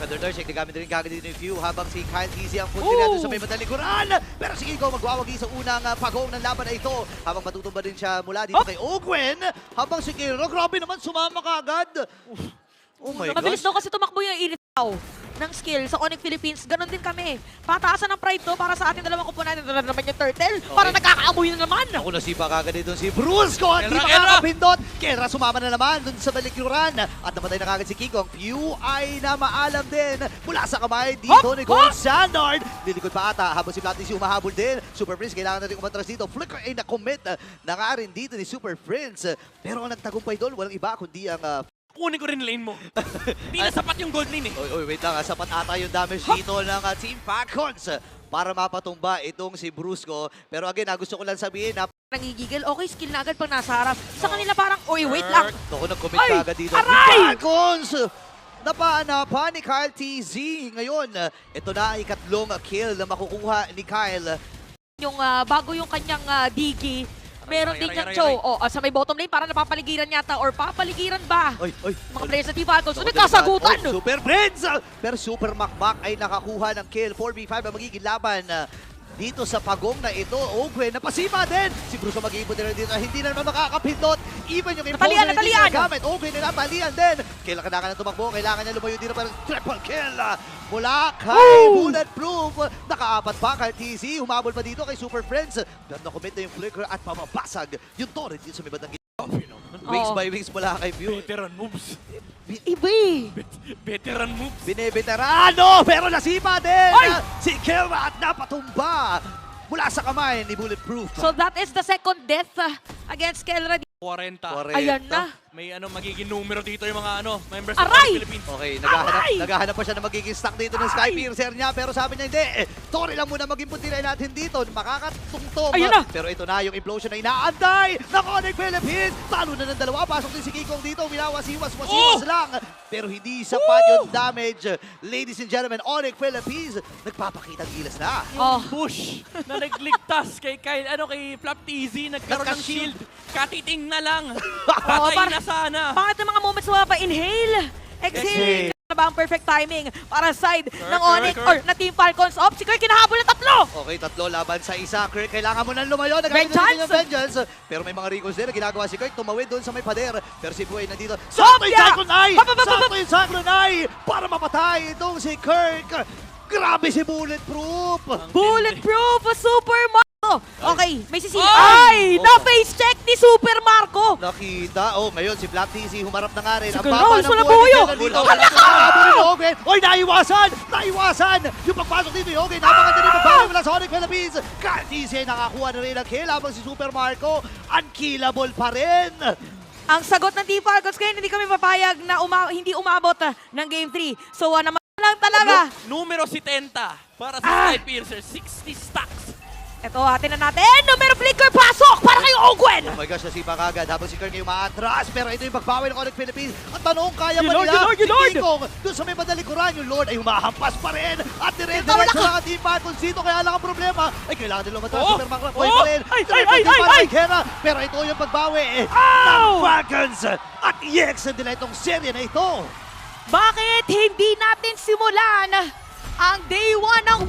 Under Darshek, nagamit rin kagad dito yung Few habang si Kyle Easy ang punti natin sa may madalikuran. Pero si Iko magwawagi sa unang pagong ng laban na ito habang matutumba din siya mula dito kay Ogwen. Habang si Kiro, grabe naman sumama kagad. Oh my Mabilis gosh. daw kasi tumakbo yung ilitaw ng skill sa Onyx Philippines. Ganon din kami. Pataasan ng pride to para sa ating dalawang kupunan. Ito na naman yung turtle. Para nagkakaamoy na naman. Ako nasipa kagad dito si Brusco at di Kelra! makakapindot. Kelra sumama na naman dun sa balikuran. At namatay na kagad si Kikong. Few ay na maalam din. Mula sa kamay dito ni Gold Standard. Lilikod pa ata habang si Platis humahabol din. Super Prince kailangan natin umatras dito. Flicker ay na-commit na nga rin dito ni Super Prince. Pero ang nagtagumpay doon, walang iba kundi ang Kunin ko rin lane mo. Hindi na sapat yung gold lane eh. Oy, wait lang. Sapat ata yung damage dito ng Team Falcons para mapatumba itong si Brusco. Pero again, gusto ko lang sabihin na Nangigigil. Okay, skill na agad pag nasa harap. Sa kanila parang, oy, wait lang. ako nag-commit Ay! agad dito. Aray! Falcons! Napaanapa ni Kyle TZ. Ngayon, ito na ang ikatlong kill na makukuha ni Kyle. Yung bago yung kanyang Digi, meron din Aray, yung Cho. Sa may bottom lane, para napapaligiran yata or papaligiran ba? Oy, Mga players sa Team Falcons. Nagkasagutan! Super Prince! Pero Super Makmak ay nakakuha ng kill. 4v5 ang magiging laban dito sa pagong na ito. Ogwen, napasima din! Si Bruce mag-iipon din dito. Hindi na naman makakapindot. Even yung impulse na hindi natalian! nagamit. Ogwen na natalian din. Kailangan na tumakbo. Kailangan niya lumayo dito. Pero triple kill mula kay Bulletproof. Nakaapat pa kay TC. Humabol pa dito kay Super Friends. Pero nakomit na yung flicker at pamabasag yung torrent dito sa may bandang wings by wings mula kay View. Veteran moves. Iba eh. Veteran moves. Bineveterano, pero nasipa din Ay! si Kelra at napatumba mula sa kamay ni Bulletproof. So that is the second death against Kelra. 40. Ayan na. May magiging numero dito yung mga members Aray! ng Philippines. Okay, Aray! naghahanap pa siya na magiging stack dito ng Sky Piercer niya, pero sabi niya hindi. Tori lang muna maging puntilay natin dito, makakatungtong. Ayun na! Pero ito na yung implosion na inaantay ng Onyx Philippines. Talo na ng dalawa, pasok din si Kikong dito, minawasiwas lang. Pero hindi sapat yung damage. Ladies and gentlemen, Onyx Philippines, nagpapakitang gilas na. Oh. Push na nagligtas kay Kyle, kay Flap TZ, nagkaroon ng Nagka-shield. shield. Katiting na lang. Patay na sana. Bakit yung mga moments mo pa? Inhale, exhale. Na ba ang perfect timing para side ng Onyx Kirk. or na Team Falcons? Si Kirk kinahabol ng tatlo! Okay, tatlo laban sa isa. Kirk, kailangan mo nang lumayo. Nagamit na rin yung vengeance. Pero may mga recalls din na ginagawa si Kirk. Tumawid doon sa may pader. Pero si Buhay nandito. Sakto yung Cyclone Eye! Sakto yung Cyclone Eye! Para mapatay itong si Kirk. Grabe si Bulletproof! Bulletproof, Super Marco! Okay, may sisi. Ay! Ay! Na-face check ni Super Marco! Nakita. Ngayon si Black TC humarap na nga rin. Si Ang Galaw, baba ng wala buhay buyo! ni Kailan dito. Hala! Oy, naiwasan! Naiwasan! Yung pagpasok dito ni Ogwen. Napakaganda rin pagpasok mula sa Onyx Philippines. Kyle TC nakakuha na rin ang kill habang si Super Marco unkillable pa rin. Ang sagot ng Team Falcons ngayon, hindi kami papayag na hindi umabot ng Game 3. So, naman lang talaga. Numero 70 para sa Sky Piercer, 60 stacks. Ito, atin na natin. Numero flicker, pasok para kay Ogwen! Oh my gosh, nasipa kagad habang si Kirk ngayon maatras. Pero ito yung pagbawi ng Onyx Philippines. Ang tanong, kaya ba Lord, nila? Lord, Si Lord! Kikong, doon sa may madalikuran, yung Lord ay humahampas pa rin. At dire-diretso lang ang Team Falcons dito. Kaya lang ang problema ay kailangan nila umatras. Super Macroy pa rin. Ay! Pero ito yung pagbawi ng Falcons. At i-extend nila itong serye na ito. Bakit hindi natin simulan ang day 1 ng